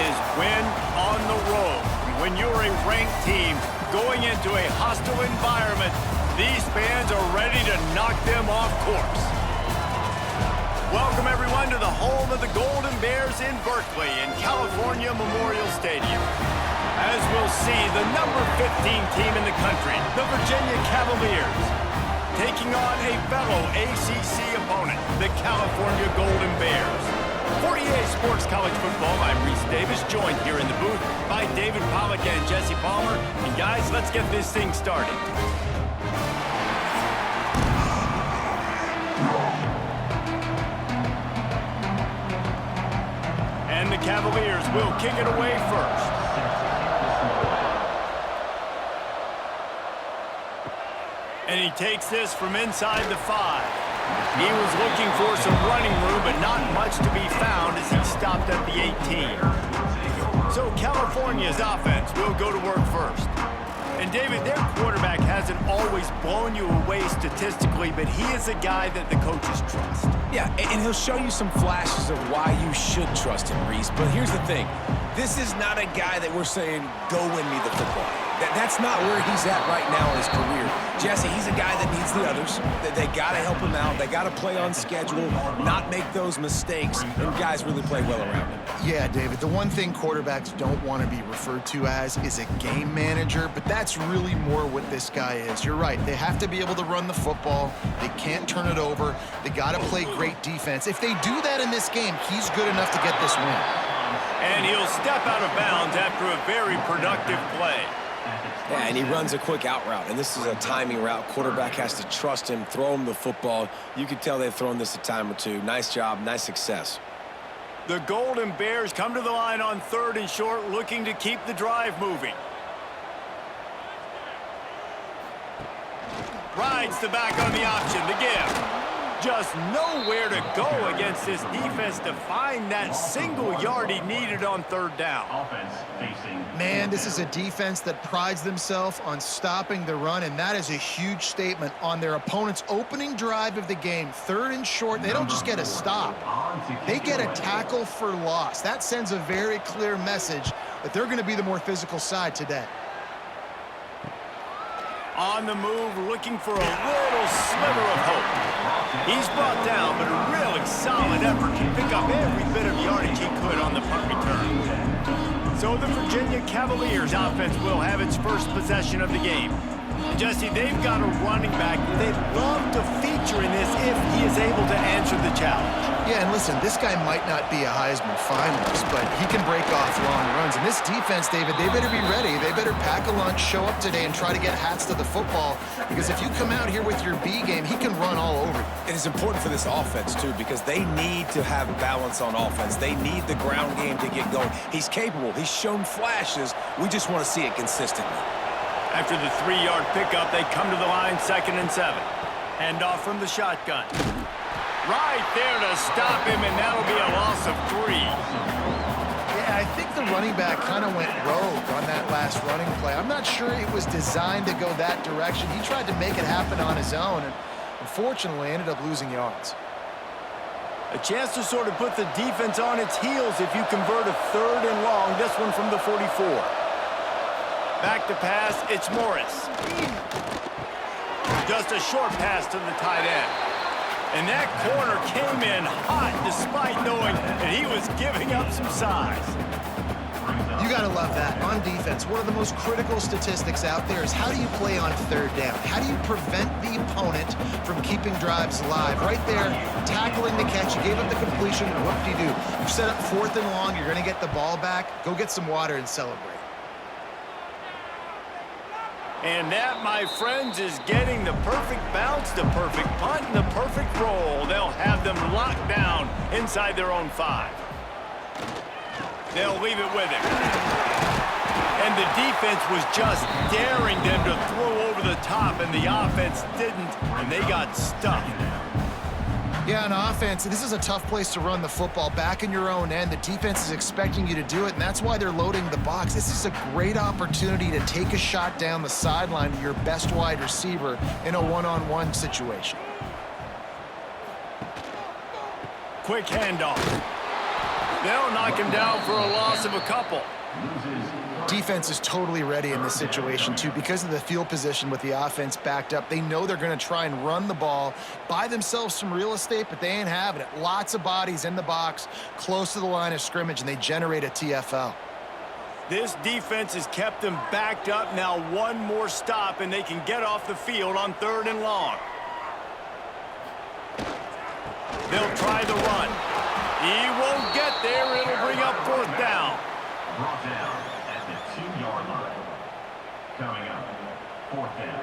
is win on the road. When you're a ranked team going into a hostile environment, these fans are ready to knock them off course. Welcome, everyone, to the home of the Golden Bears in Berkeley in California Memorial Stadium. As we'll see, the number 15 team in the country, the Virginia Cavaliers, taking on a fellow ACC opponent, the California Golden Bears. For EA Sports College Football, I'm Reese Davis, joined here in the booth by David Pollack and Jesse Palmer. And guys, let's get this thing started. And the Cavaliers will kick it away first. And he takes this from inside the 5. He was looking for some running room, but not much to be found as he stopped at the 18. So California's offense will go to work first. And David, their quarterback hasn't always blown you away statistically, but he is a guy that the coaches trust. Yeah, and he'll show you some flashes of why you should trust him, Reese. But here's the thing. This is not a guy that we're saying, go win me the football. That's not where he's at right now in his career. Jesse, he's a guy that needs the others. They got to help him out. They got to play on schedule, not make those mistakes, and guys really play well around him. Yeah, David, the one thing quarterbacks don't want to be referred to as is a game manager, but that's really more what this guy is. You're right. They have to be able to run the football. They can't turn it over. They got to play great defense. If they do that in this game, he's good enough to get this win. And he'll step out of bounds after a very productive play. Yeah, and he runs a quick out route, and this is a timing route. Quarterback has to trust him, throw him the football. You can tell they've thrown this a time or two. Nice job, nice success. The Golden Bears come to the line on 3rd and short, looking to keep the drive moving. Rides the back on the option, the give. Just nowhere to go against this defense to find that single yard he needed on 3rd down. Man, this is a defense that prides themselves on stopping the run, and that is a huge statement on their opponent's opening drive of the game. 3rd and short, they don't just get a stop. They get a tackle for loss. That sends a very clear message that they're going to be the more physical side today. On the move, looking for a little sliver of hope. He's brought down, but a really solid effort to pick up every bit of yardage he could on the punt return. So the Virginia Cavaliers offense will have its first possession of the game. And Jesse, they've got a running back they'd love to feature in this if he is able to answer the challenge. Yeah, and listen, this guy might not be a Heisman finalist, but he can break off long runs. And this defense, David, they better be ready. They better pack a lunch, show up today, and try to get hats to the football. Because if you come out here with your B game, he can run all over you. It is important for this offense, too, because they need to have balance on offense. They need the ground game to get going. He's capable. He's shown flashes. We just want to see it consistently. After the 3-yard pickup, they come to the line 2nd and 7. Hand off from the shotgun. Right there to stop him, and that'll be a loss of 3. Yeah, I think the running back kind of went rogue on that last running play. I'm not sure it was designed to go that direction. He tried to make it happen on his own, and unfortunately ended up losing yards. A chance to sort of put the defense on its heels if you convert a 3rd and long, this one from the 44. Back to pass, it's Morris. Just a short pass to the tight end. And that corner came in hot despite knowing that he was giving up some size. You got to love that. On defense, one of the most critical statistics out there is how do you play on 3rd down? How do you prevent the opponent from keeping drives alive? Right there, tackling the catch. You gave up the completion, and whoop-de-doo. You set up 4th and long. You're going to get the ball back. Go get some water and celebrate. And that, my friends, is getting the perfect bounce, the perfect punt, and the perfect roll. They'll have them locked down inside their own 5. They'll leave it with him. And the defense was just daring them to throw over the top, and the offense didn't, and they got stuck. Yeah, on offense, this is a tough place to run the football. Back in your own end, the defense is expecting you to do it, and that's why they're loading the box. This is a great opportunity to take a shot down the sideline to your best wide receiver in a one-on-one situation. Quick handoff. They'll knock him down for a loss of a couple. Defense is totally ready in this situation, too. Because of the field position with the offense backed up, they know they're going to try and run the ball, buy themselves some real estate, but they ain't having it. Lots of bodies in the box, close to the line of scrimmage, and they generate a TFL. This defense has kept them backed up. Now one more stop, and they can get off the field on 3rd and long. They'll try the run. He won't get there. It'll bring up 4th down. Brought down at the 2-yard line. Coming up, 4th down.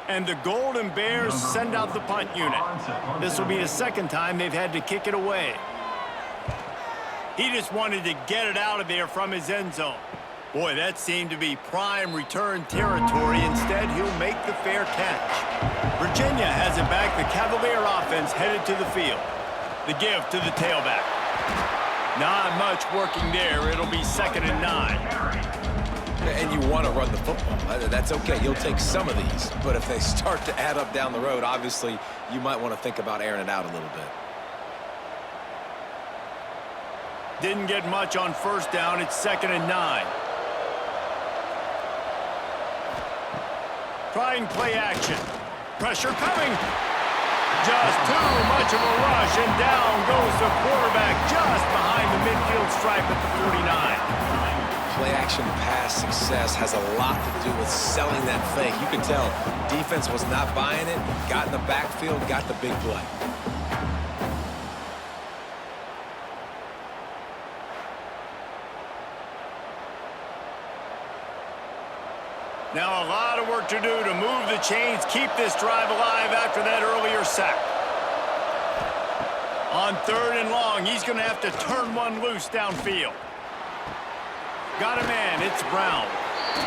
And the Golden Bears send out the punt unit. This will be the 2nd time they've had to kick it away. He just wanted to get it out of there from his end zone. Boy, that seemed to be prime return territory. Instead, he'll make the fair catch. Virginia has it back. The Cavalier offense headed to the field. The give to the tailback. Not much working there. It'll be 2nd and 9. And you want to run the football. That's okay. You'll take some of these. But if they start to add up down the road, obviously, you might want to think about airing it out a little bit. Didn't get much on 1st down. It's 2nd and 9. Trying play action. Pressure coming. Just too much of a rush, and down goes the quarterback just behind the midfield stripe at the 49. Play-action pass success has a lot to do with selling that fake. You can tell defense was not buying it, got in the backfield, got the big play. Now a lot of work to do to move the chains, keep this drive alive after that earlier sack. On 3rd and long, he's going to have to turn one loose downfield. Got a man, it's Brown.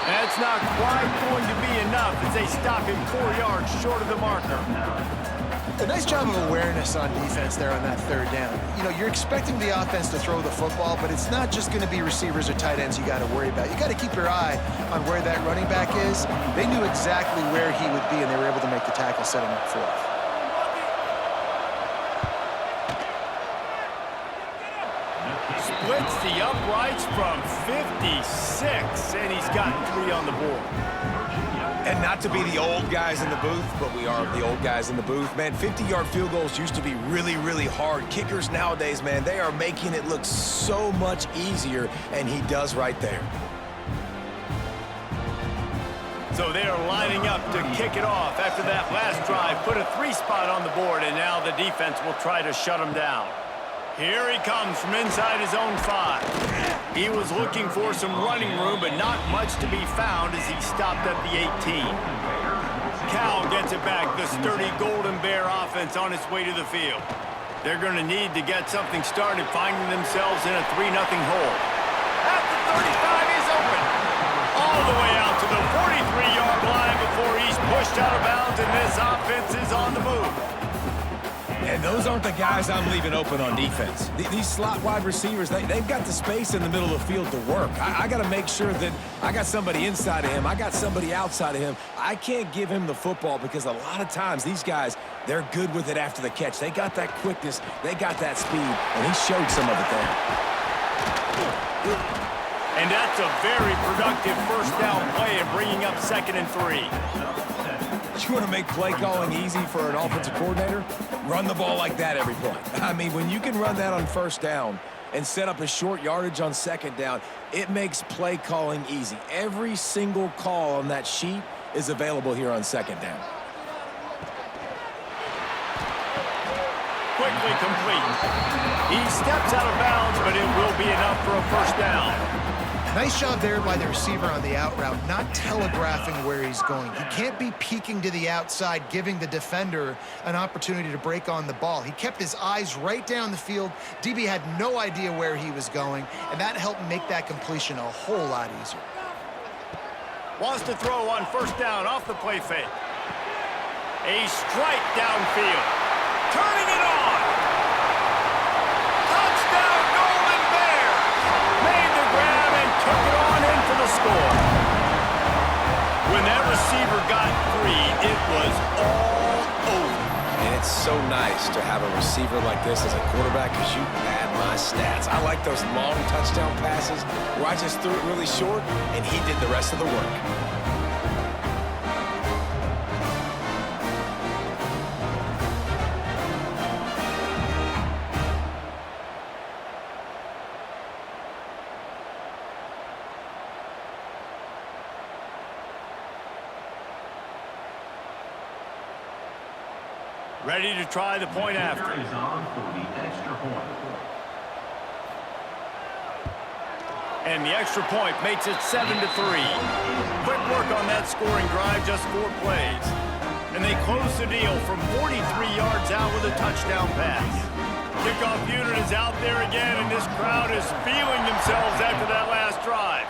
That's not quite going to be enough as they stop him 4 yards short of the marker. A nice job of awareness on defense there on that 3rd down. You know, you're expecting the offense to throw the football, but it's not just going to be receivers or tight ends you got to worry about. You got to keep your eye on where that running back is. They knew exactly where he would be, and they were able to make the tackle, set him up for it. Splits the uprights from 56, and he's got 3 on the board. And not to be the old guys in the booth, but we are the old guys in the booth. Man, 50-yard field goals used to be really, really hard. Kickers nowadays, man, they are making it look so much easier, and he does right there. So they are lining up to kick it off after that last drive. Put a 3 spot on the board, and now the defense will try to shut him down. Here he comes from inside his own 5. He was looking for some running room, but not much to be found as he stopped at the 18. Cal gets it back, the sturdy Golden Bear offense on its way to the field. They're going to need to get something started, finding themselves in a 3-0 hole. At the 35, he's open. All the way out to the 43-yard line before he's pushed out of bounds, and this offense is on the move. And those aren't the guys I'm leaving open on defense. These slot wide receivers, they've got the space in the middle of the field to work. I got to make sure that I got somebody inside of him. I got somebody outside of him. I can't give him the football because a lot of times these guys, they're good with it after the catch. They got that quickness. They got that speed, and he showed some of it there. And that's a very productive 1st down play of bringing up 2nd and 3. You want to make play calling easy for an offensive coordinator? Run the ball like that every play. I mean, when you can run that on 1st down and set up a short yardage on 2nd down, it makes play calling easy. Every single call on that sheet is available here on 2nd down. Quickly complete. He steps out of bounds, but it will be enough for a 1st down. Nice job there by the receiver on the out route, not telegraphing where he's going. He can't be peeking to the outside, giving the defender an opportunity to break on the ball. He kept his eyes right down the field. DB had no idea where he was going, and that helped make that completion a whole lot easier. Wants to throw on 1st down off the play fake. A strike downfield. Turning it on. Touchdown, Golden Bears. Made the grab and took it on in for the score. When that receiver got free, it was all so nice to have a receiver like this as a quarterback because you pad my stats. I like those long touchdown passes where I just threw it really short and he did the rest of the work. Ready to try the point after. Is on for the extra point. And the extra point makes it 7-3. Quick work on that scoring drive, just 4 plays. And they close the deal from 43 yards out with a touchdown pass. Kickoff unit is out there again, and this crowd is feeling themselves after that last drive.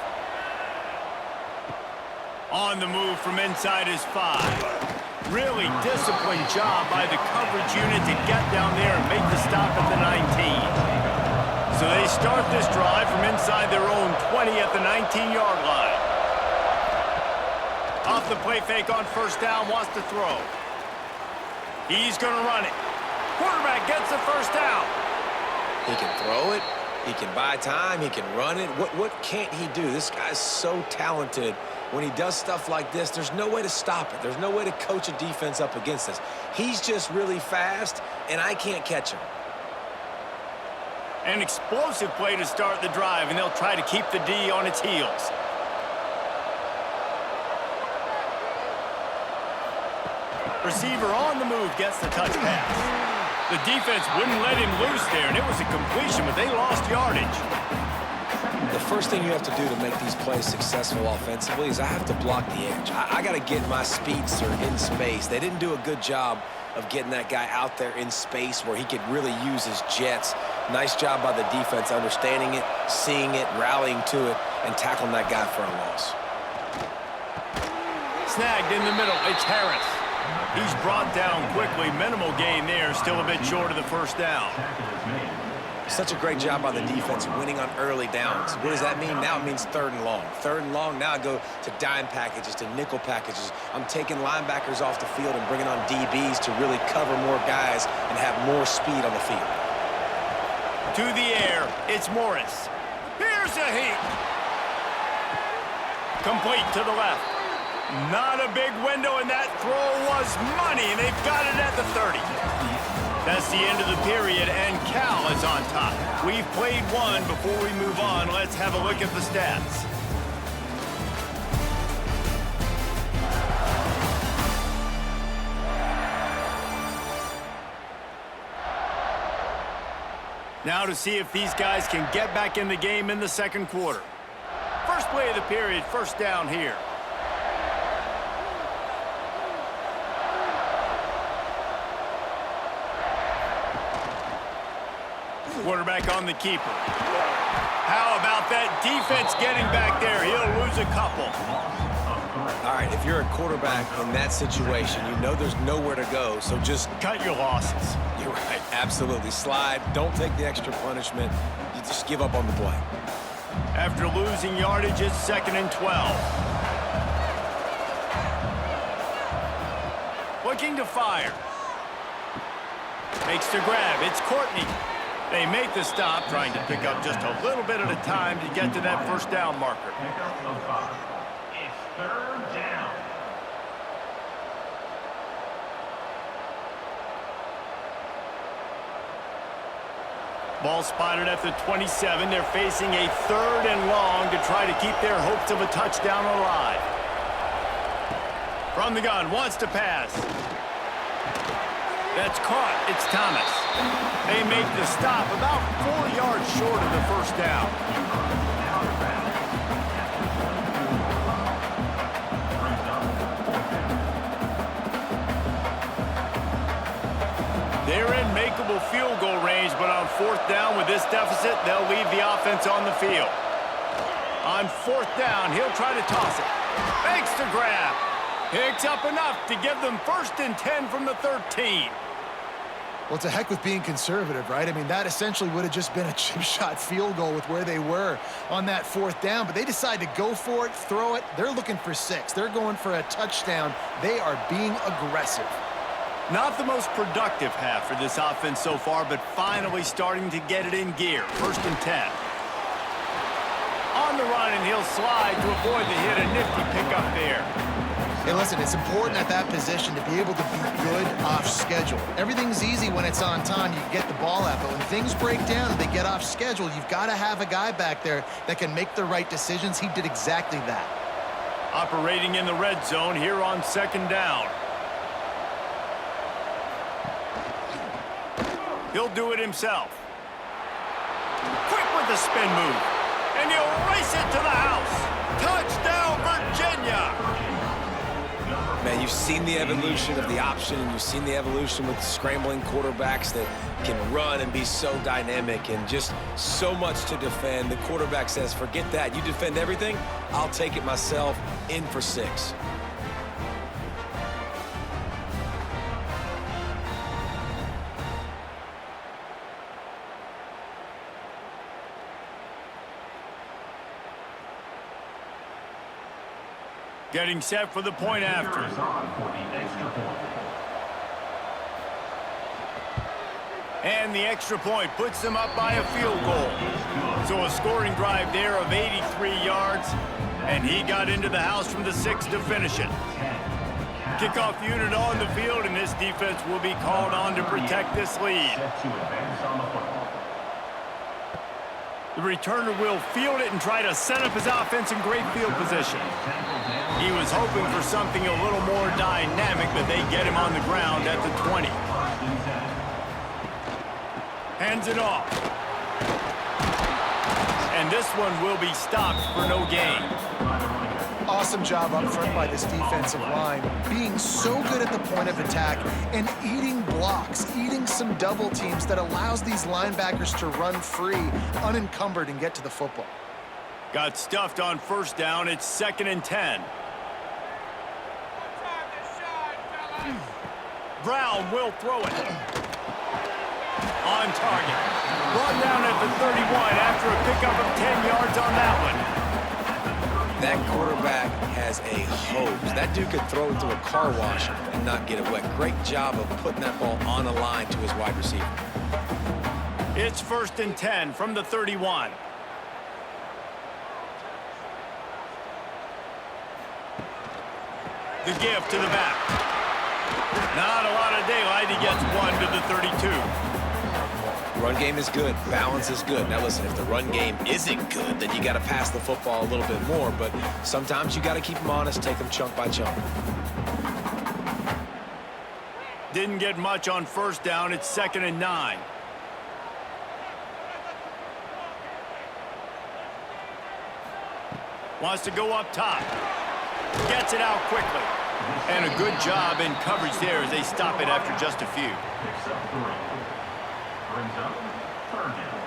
On the move from inside his 5. Really disciplined job by the coverage unit to get down there and make the stop at the 19. So they start this drive from inside their own 20 at the 19-yard line. Off the play fake on first down, wants to throw. He's going to run it. Quarterback gets the first down. He can throw it. He can buy time. He can run it. What can't he do? This guy's so talented. When he does stuff like this, there's no way to stop it. There's no way to coach a defense up against this. He's just really fast, and I can't catch him. An explosive play to start the drive, and they'll try to keep the D on its heels. Receiver on the move gets the touch pass. The defense wouldn't let him loose there, and it was a completion, but they lost yardage. The first thing you have to do to make these plays successful offensively is I have to block the edge. I got to get my speedster in space. They didn't do a good job of getting that guy out there in space where he could really use his jets. Nice job by the defense understanding it, seeing it, rallying to it, and tackling that guy for a loss. Snagged in the middle. It's Harris. He's brought down quickly. Minimal gain there. Still a bit short of the first down. Such a great job by the defense winning on early downs. What does that mean? Now it means 3rd and long. 3rd and long, now I go to dime packages, to nickel packages. I'm taking linebackers off the field and bringing on DBs to really cover more guys and have more speed on the field. To the air, it's Morris. Here's a heat. Complete to the left. Not a big window, and that throw was money, and they've got it at the 30. That's the end of the period, and Cal is on top. We've played one. Before we move on, let's have a look at the stats. Now to see if these guys can get back in the game in the second quarter. First play of the period, first down here. Quarterback on the keeper. How about that defense getting back there? He'll lose a couple. All right, if you're a quarterback in that situation, you know there's nowhere to go, so just cut your losses. You're right, absolutely. Slide, don't take the extra punishment. You just give up on the play. After losing yardage, it's 2nd and 12. Looking to fire. Makes the grab. It's Courtney. They make the stop, trying to pick up just a little bit at a time to get to that first down marker. Pickup of 5. It's 3rd down. Ball spotted at the 27. They're facing a 3rd and long to try to keep their hopes of a touchdown alive. From the gun, wants to pass. That's caught. It's Thomas. They make the stop about 4 yards short of the first down. They're in makeable field goal range, but on 4th down with this deficit, they'll leave the offense on the field. On 4th down, he'll try to toss it. Makes the grab. Picks up enough to give them 1st and 10 from the 13. Well, to heck with being conservative, right? I mean, that essentially would have just been a chip shot field goal with where they were on that 4th down, but they decide to go for it, throw it. They're looking for 6. They're going for a touchdown. They are being aggressive. Not the most productive half for this offense so far, but finally starting to get it in gear. 1st and 10. On the run, and he'll slide to avoid the hit. A nifty pickup there. Hey, listen, it's important at that position to be able to be good off schedule. Everything's easy when it's on time. You can get the ball out, but when things break down and they get off schedule, you've got to have a guy back there that can make the right decisions. He did exactly that. Operating in the red zone here on 2nd down. He'll do it himself. Quick with the spin move. And he'll race it to the house. Touchdown, Virginia! Man, you've seen the evolution of the option, and you've seen the evolution with scrambling quarterbacks that can run and be so dynamic and just so much to defend. The quarterback says, forget that. You defend everything, I'll take it myself. In for 6. Getting set for the point after. And the extra point puts them up by a field goal. So a scoring drive there of 83 yards, and he got into the house from the 6 to finish it. Kickoff unit on the field, and this defense will be called on to protect this lead. The returner will field it and try to set up his offense in great field position. He was hoping for something a little more dynamic, but they get him on the ground at the 20. Hands it off. And this one will be stopped for no gain. Awesome job up front by this defensive line, being so good at the point of attack and eating blocks, eating some double teams that allows these linebackers to run free, unencumbered, and get to the football. Got stuffed on 1st down. It's 2nd and 10. Brown will throw it. On target. Brought down at the 31 after a pickup of 10 yards on that one. That quarterback has a hose. That dude could throw it through a car wash and not get it wet. Great job of putting that ball on a line to his wide receiver. It's 1st and 10 from the 31. The give to the back. Not a lot of daylight. He gets one to the 32. Run game is good. Balance is good. Now listen, if the run game isn't good, then you got to pass the football a little bit more. But sometimes you got to keep them honest, take them chunk by chunk. Didn't get much on 1st down. It's 2nd and 9. Wants to go up top. Gets it out quickly. And a good job in coverage there as they stop it after just a few. Brings up 3rd down.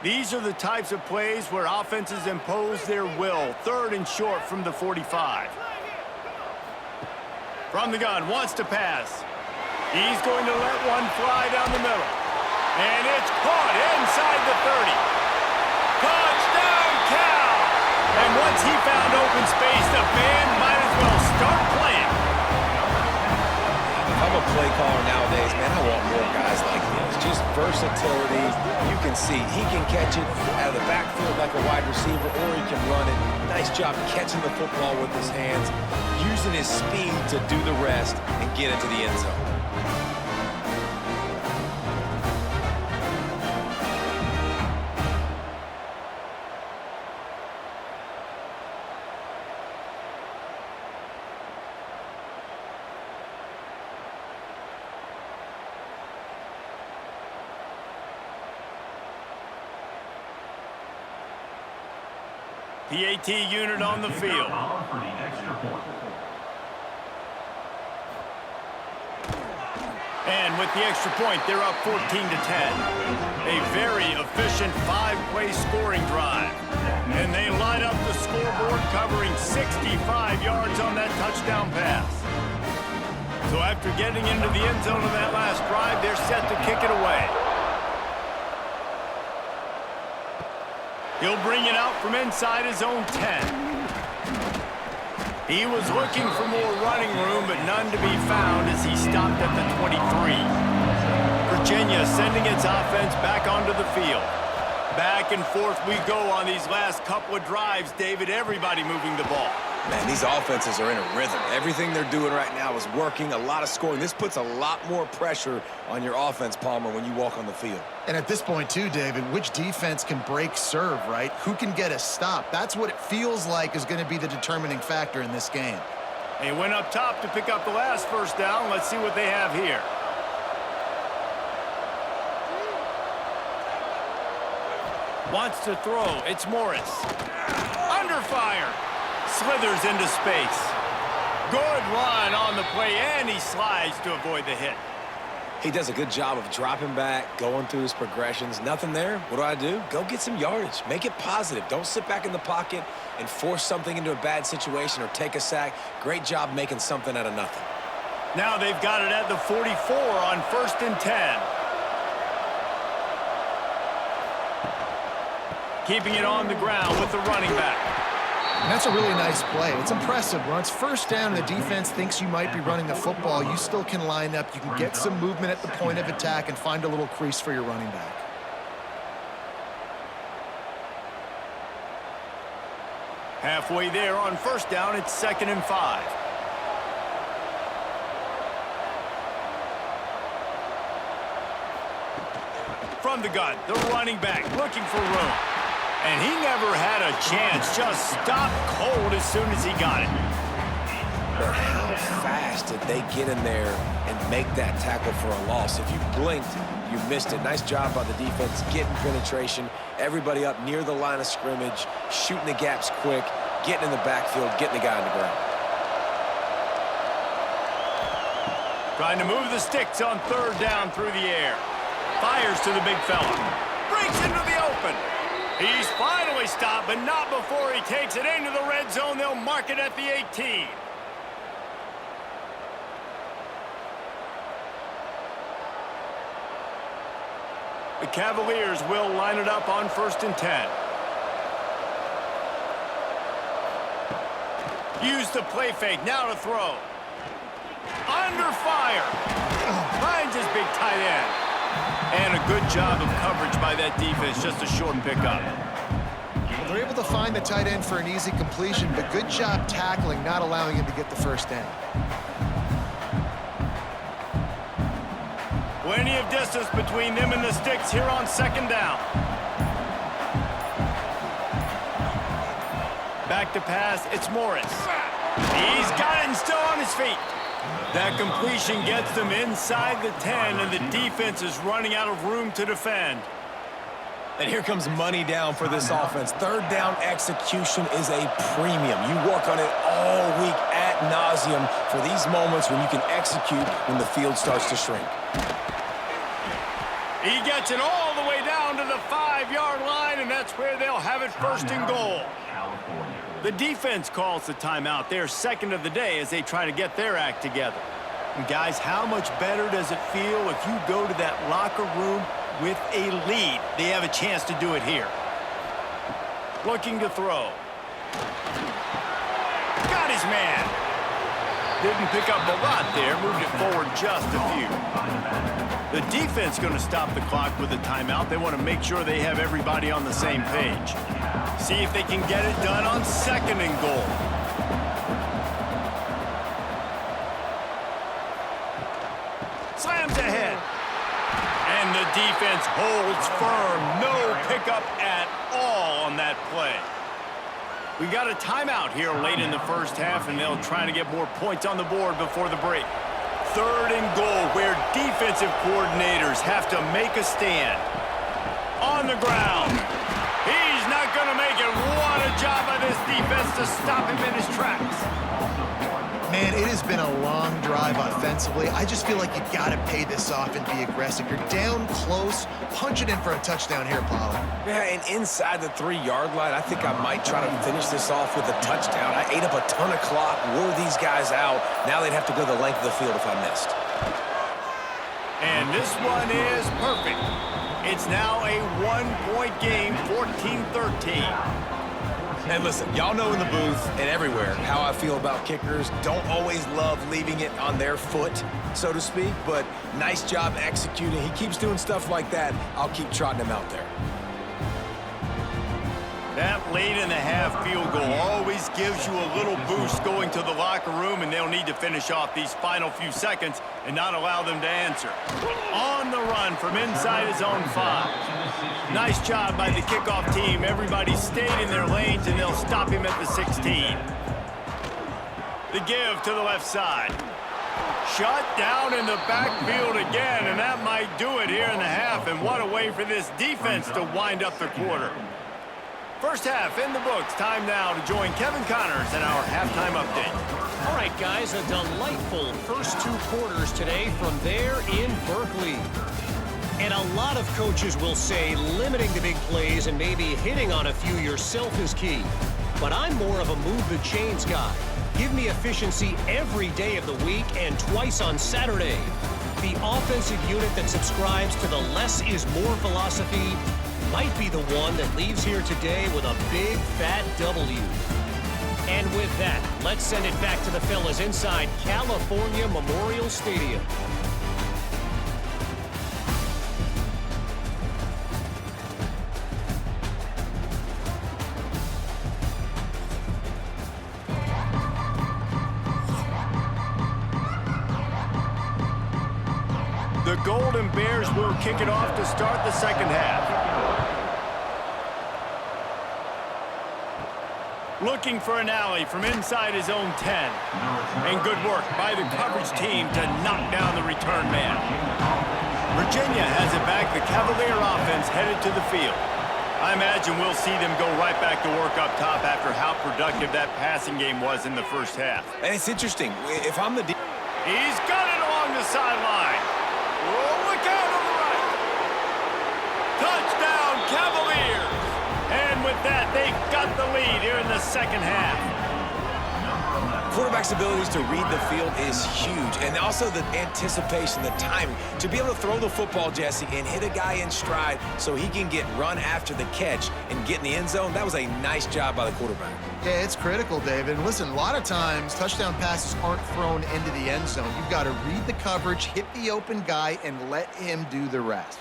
These are the types of plays where offenses impose their will. 3rd and short from the 45. From the gun, wants to pass. He's going to let one fly down the middle. And it's caught inside the 30. Touchdown, Cal! And once he found open space, the band might as well start playing. If I'm a play caller nowadays, man, I want more guys like this. Just versatility. You can see he can catch it out of the backfield like a wide receiver, or he can run it. Nice job catching the football with his hands, using his speed to do the rest and get into the end zone. PAT unit on the field. For the extra point. And with the extra point, they're up 14 to 10. A very efficient 5-play scoring drive. And they line up the scoreboard covering 65 yards on that touchdown pass. So after getting into the end zone of that last drive, they're set to kick it away. He'll bring it out from inside his own 10. He was looking for more running room, but none to be found as he stopped at the 23. Virginia sending its offense back onto the field. Back and forth we go on these last couple of drives, David. Everybody moving the ball. Man, these offenses are in a rhythm. Everything they're doing right now is working, a lot of scoring. This puts a lot more pressure on your offense, Palmer, when you walk on the field. And at this point, too, David, which defense can break serve, right? Who can get a stop? That's what it feels like is going to be the determining factor in this game. They went up top to pick up the last first down. Let's see what they have here. Wants to throw. It's Morris. Under fire. Slithers into space. Good run on the play, and he slides to avoid the hit. He does a good job of dropping back, going through his progressions. Nothing there. What do? Go get some yardage. Make it positive. Don't sit back in the pocket and force something into a bad situation or take a sack. Great job making something out of nothing. Now they've got it at the 44 on 1st and 10. Keeping it on the ground with the running back. And that's a really nice play. It's impressive. When it's first down and the defense thinks you might be running the football, you still can line up. You can get some movement at the point of attack and find a little crease for your running back. Halfway there on 1st down, it's 2nd and 5. From the gun, the running back looking for room. And he never had a chance, just stopped cold as soon as he got it. But how fast did they get in there and make that tackle for a loss? If you blinked, you missed it. Nice job by the defense, getting penetration, everybody up near the line of scrimmage, shooting the gaps quick, getting in the backfield, getting the guy on the ground. Trying to move the sticks on 3rd down through the air. Fires to the big fella. Breaks into the open. He's finally stopped, but not before he takes it into the red zone. They'll mark it at the 18. The Cavaliers will line it up on 1st and 10. Use the play fake, now to throw. Under fire. Finds his big tight end. And a good job of coverage by that defense, just a short pickup. Well, they're able to find the tight end for an easy completion, but good job tackling, not allowing him to get the first down. Plenty of distance between them and the sticks here on 2nd down. Back to pass, it's Morris. He's got it and still on his feet. That completion gets them inside the 10, and the defense is running out of room to defend. And here comes money down for this offense. 3rd down execution is a premium. You work on it all week ad nauseum for these moments when you can execute when the field starts to shrink. He gets it all the way down to the 5-yard line, and that's where they'll have it 1st and goal. The defense calls the timeout. They're 2nd of the day as they try to get their act together. And guys, how much better does it feel if you go to that locker room with a lead? They have a chance to do it here. Looking to throw. Got his man. Didn't pick up a lot there. Moved it forward just a few. The defense going to stop the clock with a timeout. They want to make sure they have everybody on the same page. See if they can get it done on 2nd and goal. Slams ahead. And the defense holds firm. No pickup at all on that play. We got a timeout here late in the 1st half, and they'll try to get more points on the board before the break. 3rd and goal, where defensive coordinators have to make a stand. On the ground. He's not going to make it. What a job by this defense to stop him in his tracks. Man, it has been a long drive offensively. I just feel like you got to pay this off and be aggressive. You're down close. Punch it in for a touchdown here, Paulo. Yeah, and inside the 3-yard line, I think I might try to finish this off with a touchdown. I ate up a ton of clock, wore these guys out. Now they'd have to go the length of the field if I missed. And this one is perfect. It's now a one-point game, 14-13. And listen, y'all know in the booth and everywhere how I feel about kickers. Don't always love leaving it on their foot, so to speak, but nice job executing. He keeps doing stuff like that. I'll keep trotting him out there. That late-in-the-half field goal always gives you a little boost going to the locker room, and they'll need to finish off these final few seconds and not allow them to answer. On the run from inside his own 5. Nice job by the kickoff team. Everybody stayed in their lanes, and they'll stop him at the 16. The give to the left side. Shut down in the backfield again, and that might do it here in the half. And what a way for this defense to wind up the quarter. First half in the books. Time now to join Kevin Connors in our halftime update. All right, guys, a delightful first 2 quarters today from there in Berkeley. And a lot of coaches will say limiting the big plays and maybe hitting on a few yourself is key. But I'm more of a move the chains guy. Give me efficiency every day of the week and twice on Saturday. The offensive unit that subscribes to the less is more philosophy might be the one that leaves here today with a big fat W. And with that, let's send it back to the fellas inside California Memorial Stadium. The Golden Bears will kick it off to start the second half. Looking for an alley from inside his own 10. And good work by the coverage team to knock down the return man. Virginia has it back. The Cavalier offense headed to the field. I imagine we'll see them go right back to work up top after how productive that passing game was in the first half. And it's interesting. If I'm the... He's got it along the sideline. Oh, look out on the right. Touchdown, Cavaliers. And with that, they've got the lead here in the second half. Quarterback's abilities to read the field is huge, and also the anticipation, the timing. To be able to throw the football, Jesse, and hit a guy in stride so he can get run after the catch and get in the end zone, that was a nice job by the quarterback. Yeah, it's critical, David. And listen, a lot of times touchdown passes aren't thrown into the end zone. You've got to read the coverage, hit the open guy, and let him do the rest.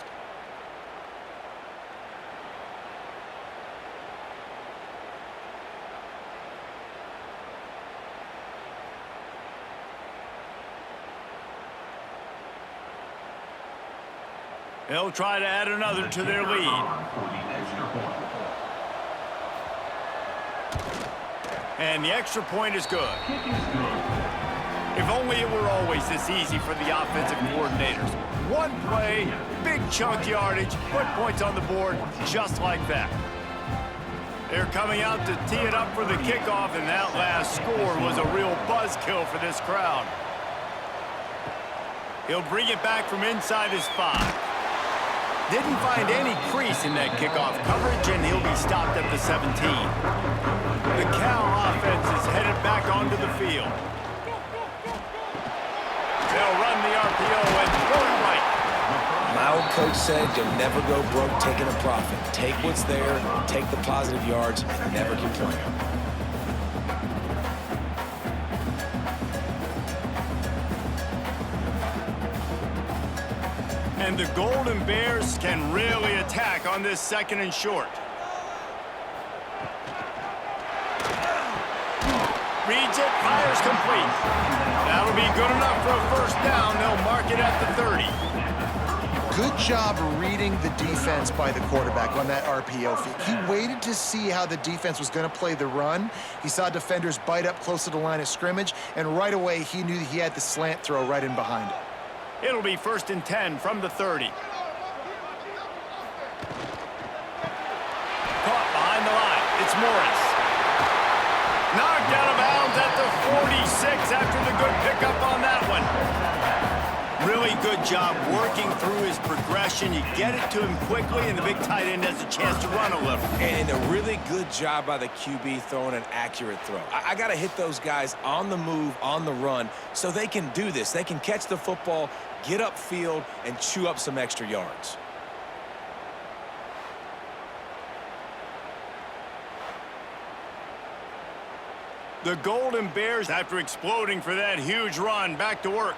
They'll try to add another to their lead. And the extra point is good. If only it were always this easy for the offensive coordinators. One play, big chunk yardage, put points on the board just like that. They're coming out to tee it up for the kickoff, and that last score was a real buzzkill for this crowd. He'll bring it back from inside his 5. Didn't find any crease in that kickoff coverage, and he'll be stopped at the 17. The Cal offense is headed back onto the field. They'll run the RPO and throw it right. My old coach said you'll never go broke taking a profit. Take what's there, take the positive yards, and never complain. And the Golden Bears can really attack on this second and short. Reads it, fires complete. That'll be good enough for a first down. They'll mark it at the 30. Good job reading the defense by the quarterback on that RPO feed. He waited to see how the defense was going to play the run. He saw defenders bite up close to the line of scrimmage, and right away he knew he had the slant throw right in behind him. It'll be 1st and 10 from the 30. Caught behind the line. It's Morris. Knocked out of bounds at the 46 after the good pickup on that one. Really good job working through his progression. You get it to him quickly, and the big tight end has a chance to run a little. And a really good job by the QB throwing an accurate throw. I got to hit those guys on the move, on the run, so they can do this. They can catch the football, get upfield, and chew up some extra yards. The Golden Bears, after exploding for that huge run, back to work.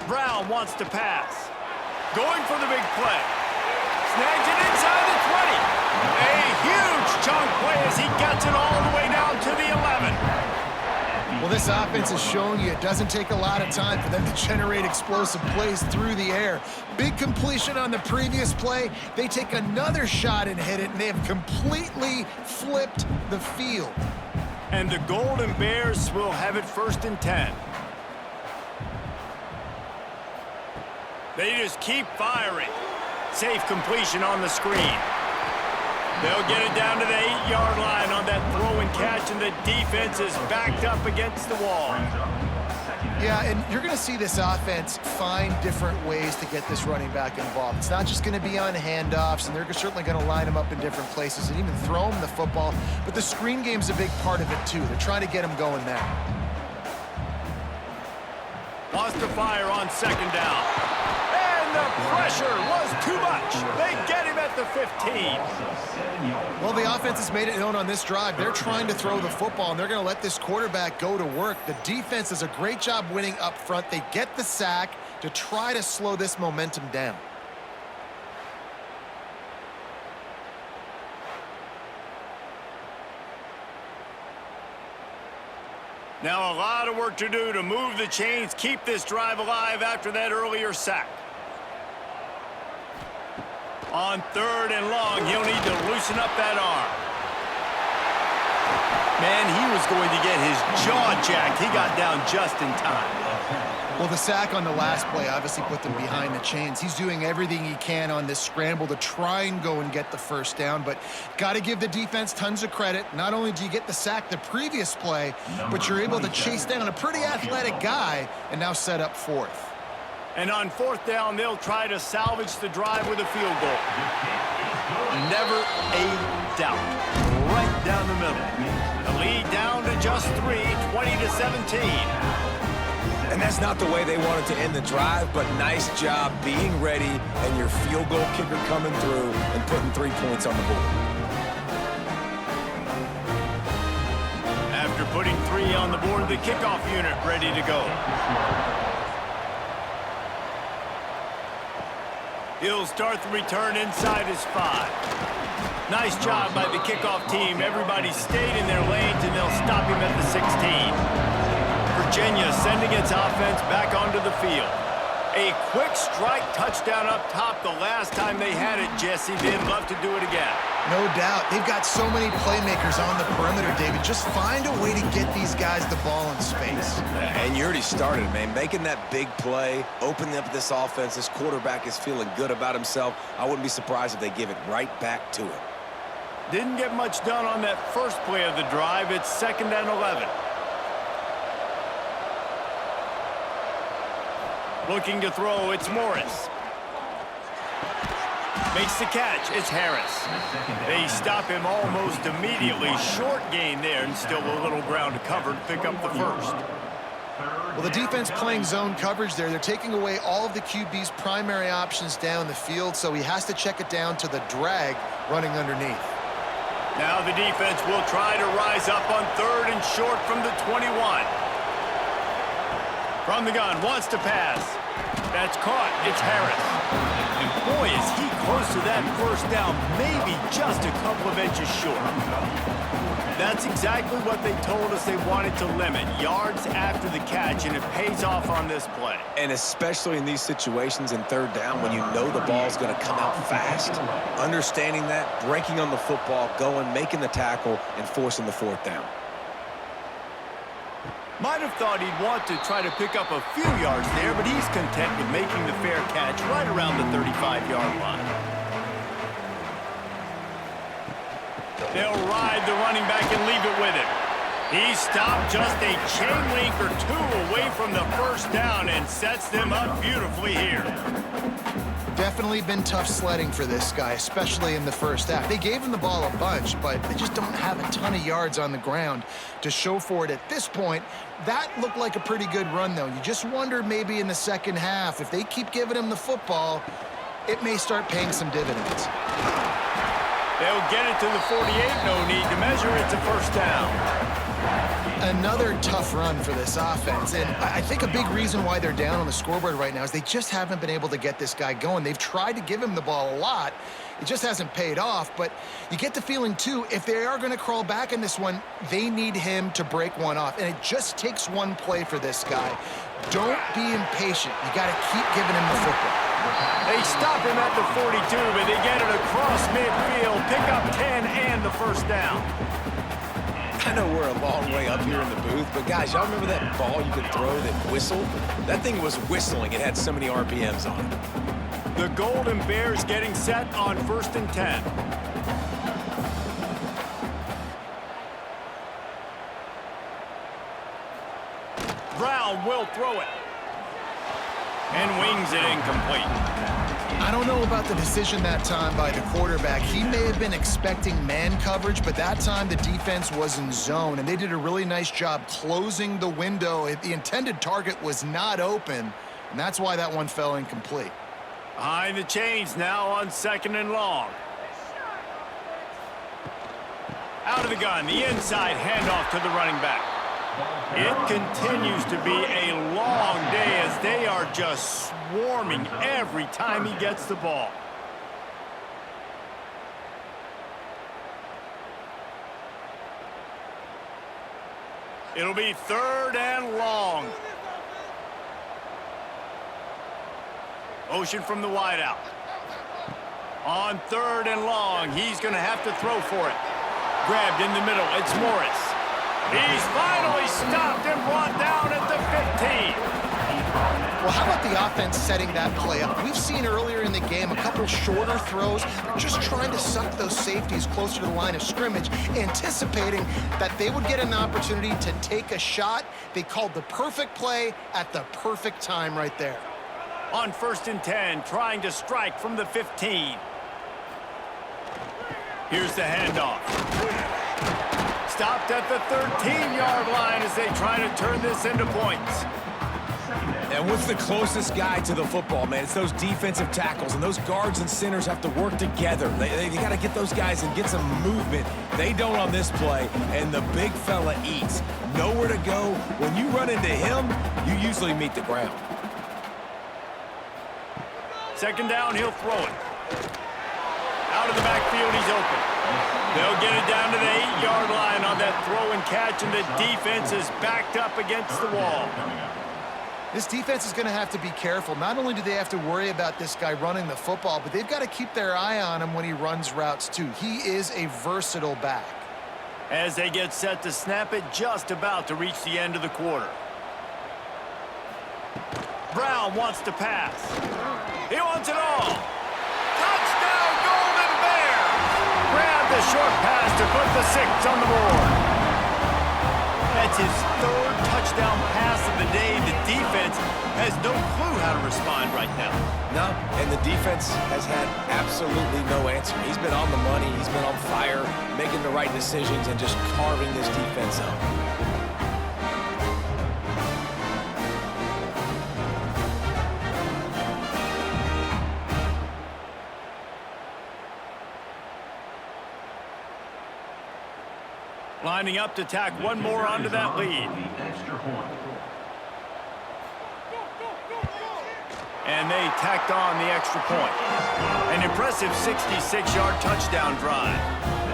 Brown wants to pass. Going for the big play. Snags it inside the 20. A huge chunk play as he gets it all the way down to the 11. Well, this offense has shown you it doesn't take a lot of time for them to generate explosive plays through the air. Big completion on the previous play. They take another shot and hit it, and they have completely flipped the field. And the Golden Bears will have it 1st and 10. They just keep firing. Safe completion on the screen. They'll get it down to the 8-yard line on that throw and catch, and the defense is backed up against the wall. Yeah, and you're going to see this offense find different ways to get this running back involved. It's not just going to be on handoffs, and they're certainly going to line him up in different places and even throw him the football. But the screen game's a big part of it, too. They're trying to get him going there. Wants to fire on 2nd down. And the pressure was too much. They get him at the 15. Well, the offense has made it known on this drive. They're trying to throw the football, and they're going to let this quarterback go to work. The defense does a great job winning up front. They get the sack to try to slow this momentum down. Now a lot of work to do to move the chains, keep this drive alive after that earlier sack. On 3rd and long, he'll need to loosen up that arm. Man, he was going to get his jaw jacked. He got down just in time. Well, the sack on the last play obviously put them behind the chains. He's doing everything he can on this scramble to try and go and get the 1st down, but got to give the defense tons of credit. Not only do you get the sack the previous play, but you're able to chase down a pretty athletic guy and now set up 4th. And on 4th down, they'll try to salvage the drive with a field goal. Never a doubt. Right down the middle. The lead down to just 3, 20-17. And that's not the way they wanted to end the drive, but nice job being ready and your field goal kicker coming through and putting 3 points on the board. After putting 3 on the board, the kickoff unit ready to go. He'll start the return inside his 5. Nice job by the kickoff team. Everybody stayed in their lanes, and they'll stop him at the 16. Virginia sending its offense back onto the field. A quick strike touchdown up top the last time they had it, Jesse. They'd love to do it again. No doubt. They've got so many playmakers on the perimeter, David. Just find a way to get these guys the ball in space. And you already started, man. Making that big play, opening up this offense. This quarterback is feeling good about himself. I wouldn't be surprised if they give it right back to him. Didn't get much done on that first play of the drive. It's 2nd and 11. Looking to throw, it's Morris. Makes the catch, it's Harris. They stop him almost immediately. Short gain there, and still a little ground to cover to pick up the 1st. Well, the defense playing zone coverage there. They're taking away all of the QB's primary options down the field, so he has to check it down to the drag running underneath. Now the defense will try to rise up on 3rd and short from the 21. From the gun, wants to pass. That's caught. It's Harris. And boy, is he close to that 1st down, maybe just a couple of inches short. That's exactly what they told us they wanted to limit, yards after the catch, and it pays off on this play. And especially in these situations in 3rd down when you know the ball's going to come out fast. Understanding that, breaking on the football, going, making the tackle, and forcing the 4th down. Might have thought he'd want to try to pick up a few yards there, but he's content with making the fair catch right around the 35-yard line. They'll ride the running back and leave it with him. He stopped just a chain link or 2 away from the 1st down and sets them up beautifully here. Definitely been tough sledding for this guy, especially in the 1st half. They gave him the ball a bunch, but they just don't have a ton of yards on the ground to show for it at this point. That looked like a pretty good run, though. You just wonder maybe in the 2nd half, if they keep giving him the football, it may start paying some dividends. They'll get it to the 48. No need to measure. It's a first down. Another tough run for this offense, and I think a big reason why they're down on the scoreboard right now is they just haven't been able to get this guy going. They've tried to give him the ball a lot. It just hasn't paid off, but you get the feeling, too, if they are going to crawl back in this one, they need him to break one off, and it just takes one play for this guy. Don't be impatient. You got to keep giving him the football. They stop him at the 42, but they get it across midfield, pick up 10 and the first down. I know we're a long way up here in the booth, but guys, y'all remember that ball you could throw that whistled? That thing was whistling. It had so many RPMs on it. The Golden Bears getting set on 1st and 10. Brown will throw it. And wings it incomplete. I don't know about the decision that time by the quarterback. He may have been expecting man coverage, but that time the defense was in zone, and they did a really nice job closing the window. The intended target was not open, and that's why that one fell incomplete. Behind the chains now on 2nd and long. Out of the gun, the inside handoff to the running back. It continues to be a long day as they are just swarming every time he gets the ball. It'll be 3rd and long. Motion from the wideout. On 3rd and long, he's going to have to throw for it. Grabbed in the middle, it's Morris. He's finally stopped and brought down at the 15. Well, how about the offense setting that play up? We've seen earlier in the game a couple shorter throws. They're just trying to suck those safeties closer to the line of scrimmage, anticipating that they would get an opportunity to take a shot. They called the perfect play at the perfect time right there. On 1st and 10, trying to strike from the 15. Here's the handoff. Stopped at the 13-yard line as they try to turn this into points. And what's the closest guy to the football, man? It's those defensive tackles, and those guards and centers have to work together. They got to get those guys and get some movement. They don't on this play, and the big fella eats. Nowhere to go. When you run into him, you usually meet the ground. 2nd down, he'll throw it. Out of the backfield, he's open. They'll get it down to the 8-yard line on that throw and catch, and the defense is backed up against the wall. This defense is going to have to be careful. Not only do they have to worry about this guy running the football, but they've got to keep their eye on him when he runs routes, too. He is a versatile back. As they get set to snap it, just about to reach the end of the quarter. Brown wants to pass. He wants it all. Touchdown, Golden Bears! Grab the short pass to put the 6 on the board. That's his 3rd touchdown pass of the day. The defense has no clue how to respond right now. No, and the defense has had absolutely no answer. He's been on the money. He's been on fire, making the right decisions and just carving this defense up. Lining up to tack one more onto that lead. And they tacked on the extra point. An impressive 66-yard touchdown drive.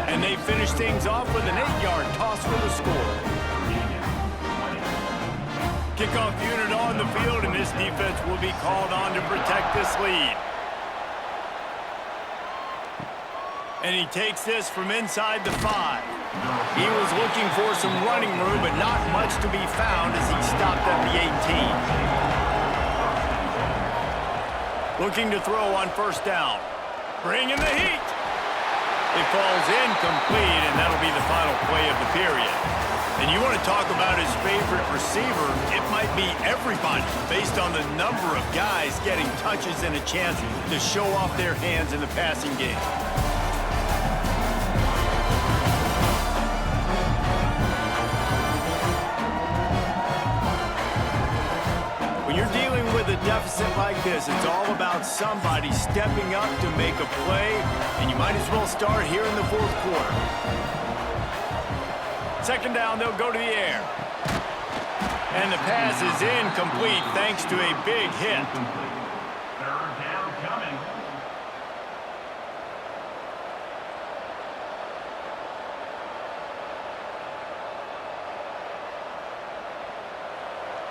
And they finish things off with an 8-yard toss for the score. Kickoff unit on the field, and this defense will be called on to protect this lead. And he takes this from inside the 5. He was looking for some running room, but not much to be found as he stopped at the 18. Looking to throw on 1st down. Bringing the heat. It falls incomplete, and that'll be the final play of the period. And you want to talk about his favorite receiver, it might be everybody based on the number of guys getting touches and a chance to show off their hands in the passing game. When you're dealing with a deficit deficit like this, it's all about somebody stepping up to make a play, and you might as well start here in the fourth quarter. Second down, they'll go to the air. And the pass is incomplete thanks to a big hit. Third down coming.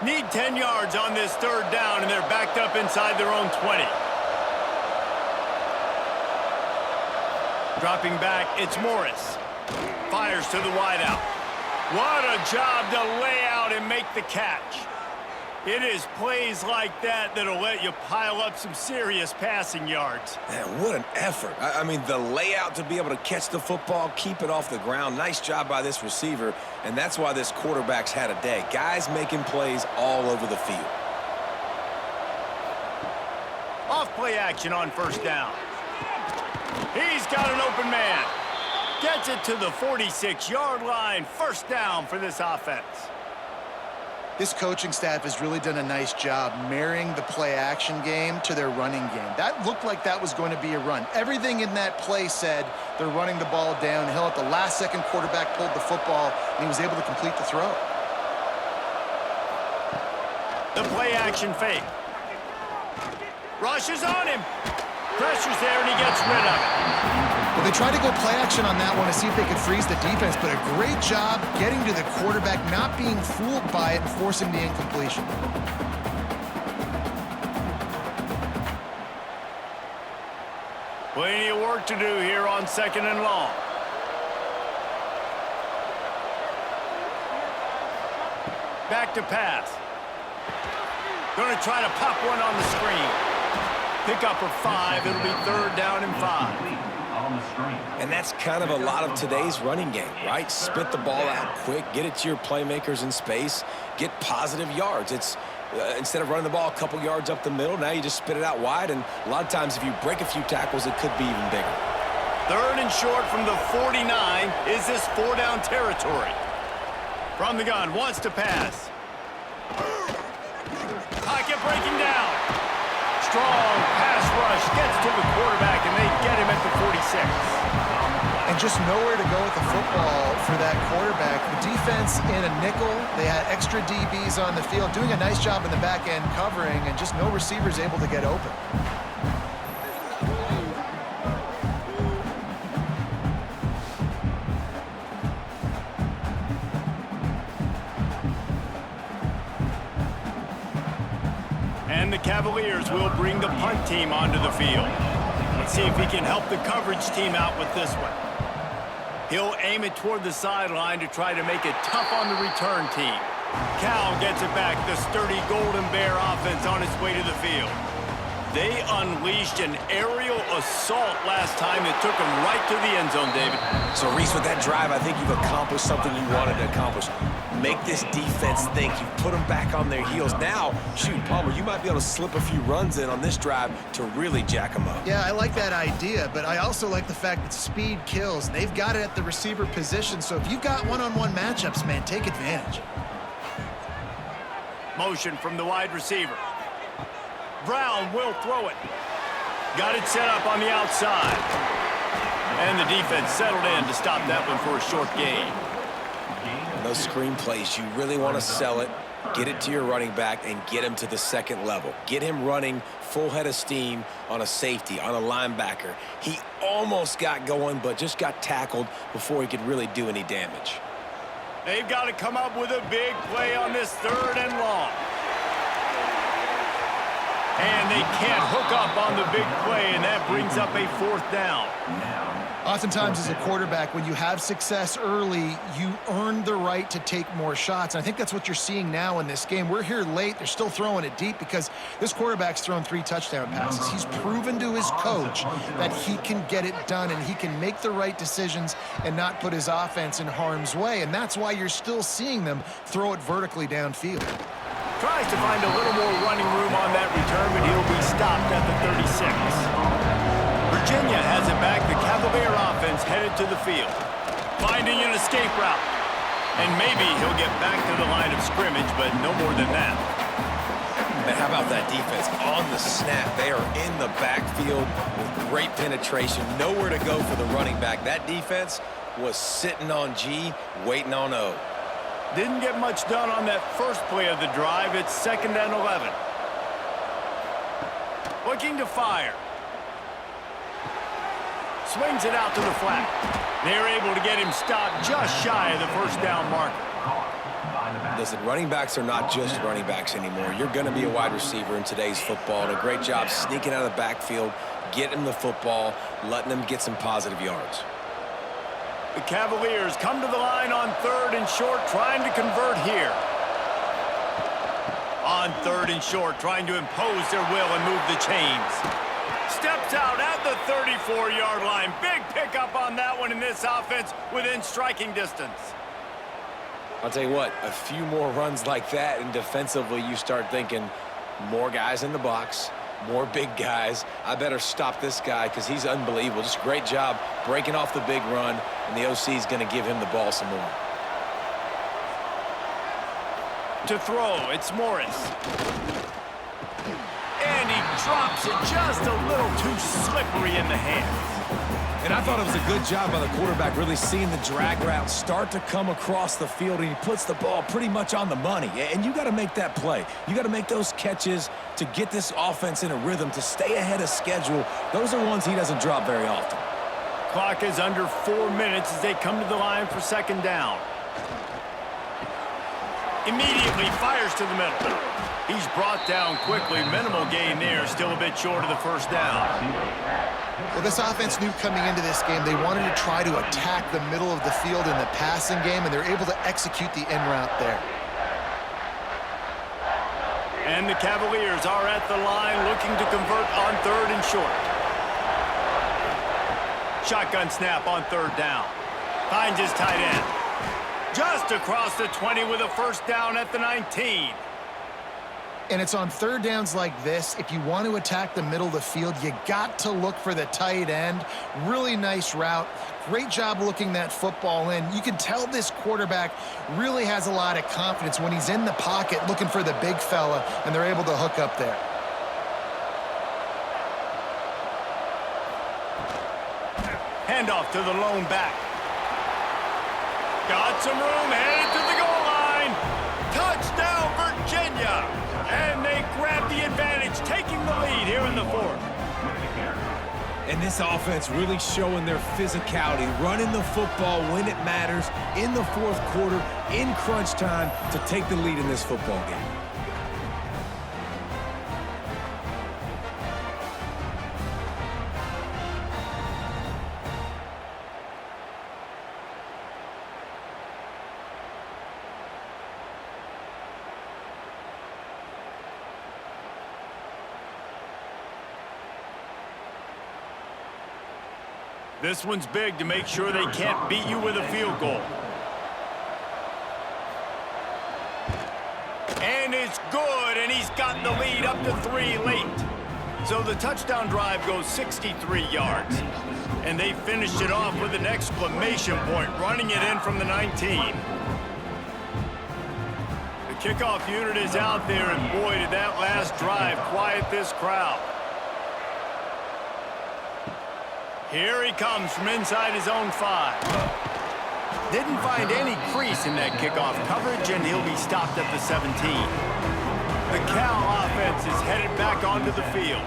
Need 10 yards on this third down, and they're backed up inside their own 20. Dropping back, it's Morris. Fires to the wideout. What a job to lay out and make the catch. It is plays like that that'll let you pile up some serious passing yards. Man, what an effort. I mean, the layout to be able to catch the football, keep it off the ground. Nice job by this receiver, and that's why this quarterback's had a day. Guys making plays all over the field. Off play action on first down. He's got an open man. Gets it to the 46-yard line. First down for this offense. This coaching staff has really done a nice job marrying the play-action game to their running game. That looked like that was going to be a run. Everything in that play said they're running the ball downhill. At the last second, quarterback pulled the football, and he was able to complete the throw. The play-action fake. Rush is on him. Pressure's there, and he gets rid of it. Well, they tried to go play action on that one to see if they could freeze the defense, but a great job getting to the quarterback, not being fooled by it, and forcing the incompletion. Plenty of work to do here on second and long. Back to pass. Going to try to pop one on the screen. Pick up for 5. It'll be third down and 5. On the screen. And that's kind of a lot of today's running game, right? Spit the ball out quick, get it to your playmakers in space, get positive yards. It's instead of running the ball a couple yards up the middle, now you just spit it out wide, and a lot of times if you break a few tackles, it could be even bigger. Third and short from the 49. Is this 4-down territory? From the gun, wants to pass. Pocket breaking down. Strong pass rush gets to the quarterback, and they get him at the 46. And just nowhere to go with the football for that quarterback. The defense in a nickel, they had extra DBs on the field, doing a nice job in the back end covering, and just no receivers able to get open. And the Cavaliers will bring the punt team onto the field. Let's see if he can help the coverage team out with this one. He'll aim it toward the sideline to try to make it tough on the return team. Cal gets it back. The sturdy Golden Bear offense on its way to the field. They unleashed an aerial assault last time that took them right to the end zone, David. So, Reese, with that drive, I think you've accomplished something you wanted to accomplish. Make this defense think. You put them back on their heels. Now, shoot, Palmer, you might be able to slip a few runs in on this drive to really jack them up. Yeah, I like that idea, but I also like the fact that speed kills. They've got it at the receiver position, so if you've got one-on-one matchups, man, take advantage. Motion from the wide receiver. Brown will throw it. Got it set up on the outside. And the defense settled in to stop that one for a short gain. Those screen plays, you really want to sell it, get it to your running back, and get him to the second level. Get him running full head of steam on a safety, on a linebacker. He almost got going, but just got tackled before he could really do any damage. They've got to come up with a big play on this third and long. And they can't hook up on the big play, and that brings up a fourth down. Oftentimes as a quarterback, when you have success early, you earn the right to take more shots. And I think that's what you're seeing now in this game. We're here late. They're still throwing it deep because this quarterback's thrown 3 touchdown passes. He's proven to his coach that he can get it done and he can make the right decisions and not put his offense in harm's way. And that's why you're still seeing them throw it vertically downfield. Tries to find a little more running room on that return, but he'll be stopped at the 36. Virginia has it back. The Cavalier offense headed to the field. Finding an escape route. And maybe he'll get back to the line of scrimmage, but no more than that. Man, how about that defense on the snap? They are in the backfield with great penetration. Nowhere to go for the running back. That defense was sitting on G, waiting on O. Didn't get much done on that first play of the drive. It's 2nd and 11. Looking to fire. Swings it out to the flat. They're able to get him stopped just shy of the first down marker. Listen, running backs are not just running backs anymore. You're going to be a wide receiver in today's football, and a great job sneaking out of the backfield, getting the football, letting them get some positive yards. The Cavaliers come to the line on 3rd and short, trying to convert here. On 3rd and short, trying to impose their will and move the chains. Steps out at the 34-yard line. Big pickup on that one in this offense within striking distance. I'll tell you what, a few more runs like that, and defensively you start thinking more guys in the box, more big guys. I better stop this guy because he's unbelievable. Just a great job breaking off the big run, and the OC is going to give him the ball some more. To throw, it's Morris. And he drops it just a little too slippery in the hands. And I thought it was a good job by the quarterback really seeing the drag route start to come across the field, and he puts the ball pretty much on the money. And you got to make that play. You got to make those catches to get this offense in a rhythm, to stay ahead of schedule. Those are ones he doesn't drop very often. Clock is under 4 minutes as they come to the line for 2nd down. Immediately fires to the middle. He's brought down quickly. Minimal gain there. Still a bit short of the first down. Well, this offense knew coming into this game they wanted to try to attack the middle of the field in the passing game, and they're able to execute the in route there. And the Cavaliers are at the line looking to convert on 3rd and short. Shotgun snap on 3rd down. Finds his tight end. Just across the 20 with a first down at the 19. And it's on 3rd downs like this. If you want to attack the middle of the field, you got to look for the tight end. Really nice route. Great job looking that football in. You can tell this quarterback really has a lot of confidence when he's in the pocket looking for the big fella, and they're able to hook up there. Handoff to the lone back. Got some room, headed to the goal line. Touchdown, Virginia. And they grab the advantage, taking the lead here in the 4th. And this offense really showing their physicality, running the football when it matters, in the 4th quarter, in crunch time, to take the lead in this football game. This one's big to make sure they can't beat you with a field goal. And it's good, and he's got the lead up to 3 late. So the touchdown drive goes 63 yards. And they finished it off with an exclamation point, running it in from the 19. The kickoff unit is out there, and boy, did that last drive quiet this crowd. Here he comes from inside his own 5. Didn't find any crease in that kickoff coverage, and he'll be stopped at the 17. The Cal offense is headed back onto the field.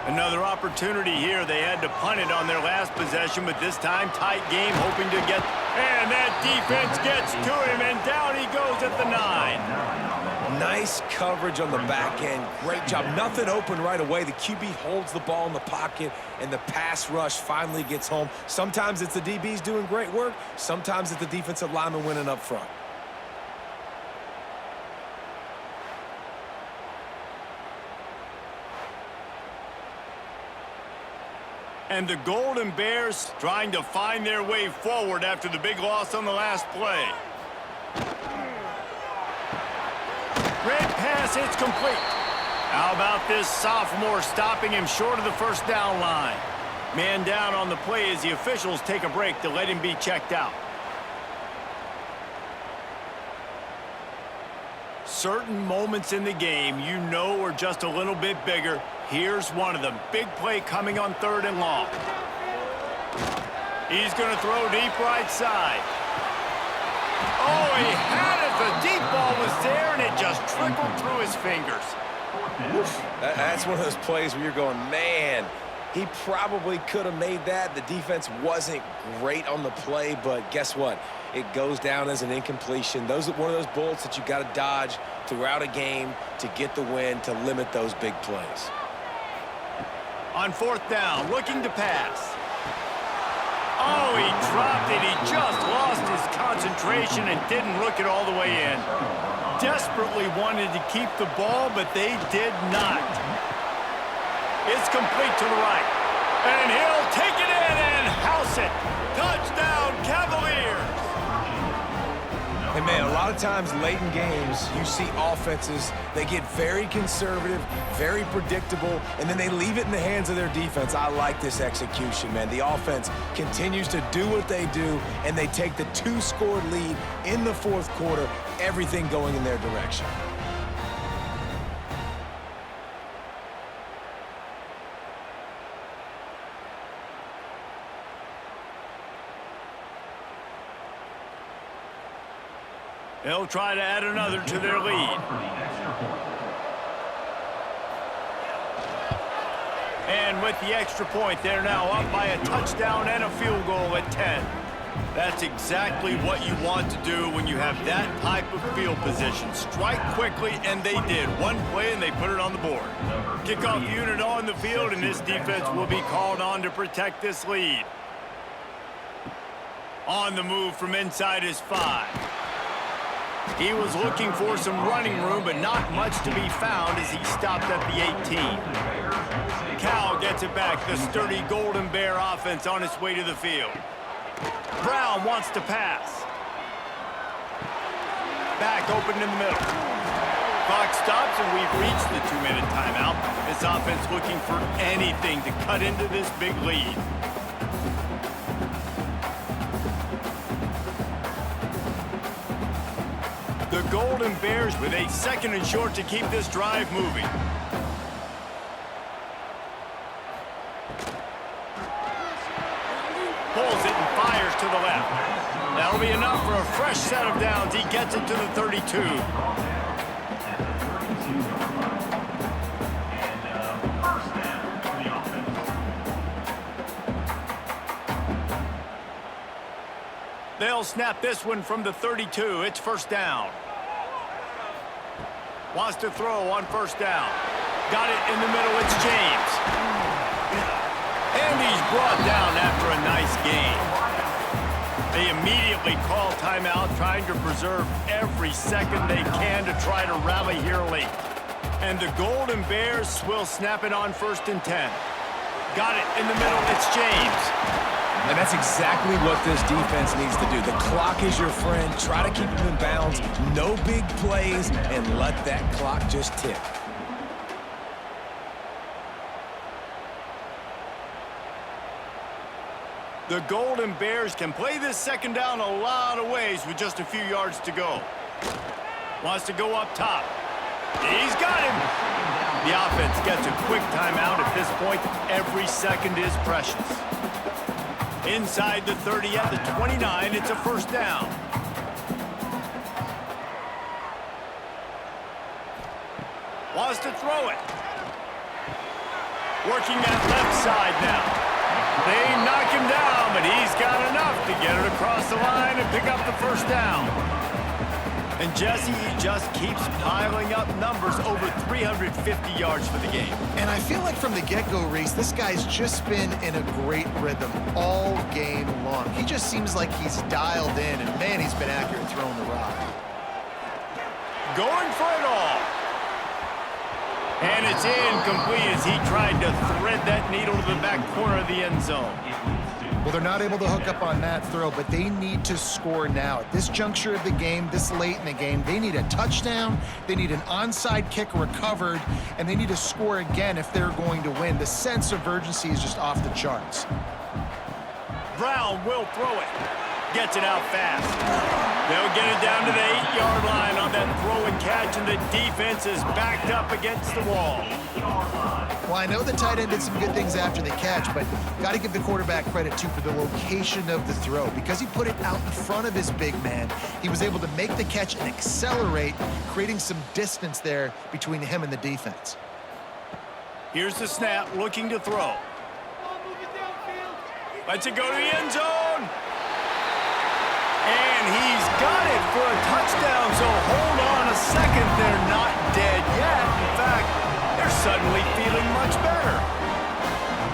Another opportunity here. They had to punt it on their last possession, but this time tight game, hoping to get... And that defense gets to him, and down he goes at the 9. Nice coverage on the back end. Great job. Nothing open right away. The QB holds the ball in the pocket, and the pass rush finally gets home. Sometimes it's the DBs doing great work. Sometimes it's the defensive lineman winning up front. And the Golden Bears trying to find their way forward after the big loss on the last play. Great pass, it's complete. How about this sophomore stopping him short of the first down line? Man down on the play as the officials take a break to let him be checked out. certain moments in the game you know are just a little bit bigger. Here's one of them. Big play coming on 3rd and long. He's going to throw deep right side. Oh, he had it. The deep ball was there, and it just trickled through his fingers. That's one of those plays where you're going, man, he probably could have made that. The defense wasn't great on the play, but guess what? It goes down as an incompletion. Those are one of those bullets that you got to dodge throughout a game to get the win, to limit those big plays. On 4th down, looking to pass. Oh, he dropped it. He just lost his concentration and didn't look it all the way in. Desperately wanted to keep the ball, but they did not. It's complete to the right. And he'll take it in and house it. Touchdown, Cavaliers. Hey, man, a lot of times late in games, you see offenses, they get very conservative, very predictable, and then they leave it in the hands of their defense. I like this execution, man. The offense continues to do what they do, and they take the 2-score lead in the 4th quarter, everything going in their direction. They'll try to add another to their lead. And with the extra point, they're now up by a touchdown and a field goal at 10. That's exactly what you want to do when you have that type of field position. Strike quickly, and they did. One play, and they put it on the board. Kickoff unit on the field, and this defense will be called on to protect this lead. On the move from inside his 5. He was looking for some running room, but not much to be found as he stopped at the 18. Cal gets it back. The sturdy Golden Bear offense on its way to the field. Brown wants to pass. Back open in the middle. Clock stops, and we've reached the 2-minute timeout. This offense looking for anything to cut into this big lead. The Golden Bears with a 2nd and short to keep this drive moving. Pulls it and fires to the left. That'll be enough for a fresh set of downs. He gets it to the 32. They'll snap this one from the 32. It's 1st down. Wants to throw on 1st down. Got it in the middle. It's James. And he's brought down after a nice gain. They immediately call timeout, trying to preserve every second they can to try to rally here late. And the Golden Bears will snap it on 1st and 10. Got it in the middle. It's James. And that's exactly what this defense needs to do. The clock is your friend. Try to keep them in bounds. No big plays, and let that clock just tick. The Golden Bears can play this 2nd down a lot of ways with just a few yards to go. Wants to go up top. He's got him. The offense gets a quick timeout. At this point, every second is precious. Inside the 30 at the 29, it's a 1st down. Wants to throw it. Working that left side now. They knock him down, but he's got enough to get it across the line and pick up the 1st down. And Jesse, he just keeps piling up numbers, over 350 yards for the game. And I feel like from the get-go, Reese, this guy's just been in a great rhythm all game long. He just seems like he's dialed in, and man, he's been accurate throwing the rock. Going for it all. And it's incomplete as he tried to thread that needle to the back corner of the end zone. Well, they're not able to hook up on that throw, but they need to score now. At this juncture of the game, this late in the game, they need a touchdown, they need an onside kick recovered, and they need to score again if they're going to win. The sense of urgency is just off the charts. Brown will throw it. Gets it out fast. They'll get it down to the 8-yard line on that throw and catch, and the defense is backed up against the wall. Well, I know the tight end did some good things after the catch, but got to give the quarterback credit, too, for the location of the throw. Because he put it out in front of his big man, he was able to make the catch and accelerate, creating some distance there between him and the defense. Here's the snap, looking to throw. Lets it go to the end zone. And he's got it for a touchdown, so hold on a second. They're not dead yet. In fact, they're suddenly feeling much better.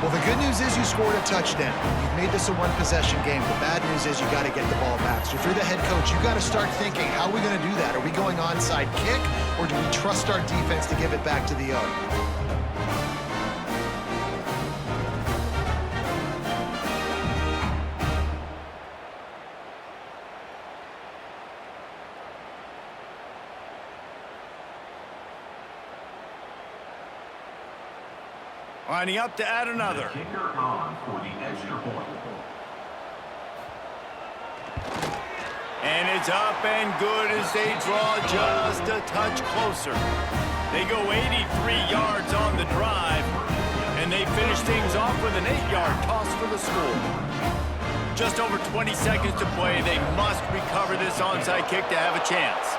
Well, the good news is you scored a touchdown. You've made this a one-possession game. The bad news is you got to get the ball back. So if you're the head coach, you got to start thinking, how are we going to do that? Are we going onside kick, or do we trust our defense to give it back to the yard? Lining up to add another. Kicker on for the extra point. And it's up and good as they draw just a touch closer. They go 83 yards on the drive, and they finish things off with an 8-yard toss for the score. Just over 20 seconds to play. They must recover this onside kick to have a chance.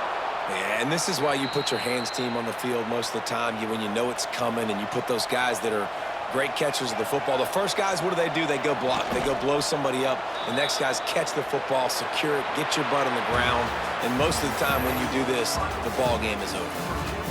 Yeah, and this is why you put your hands team on the field most of the time. When you know it's coming, and you put those guys that are great catchers of the football. The first guys, what do? They go block. They go blow somebody up. The next guys catch the football, secure it, get your butt on the ground. And most of the time when you do this, the ball game is over.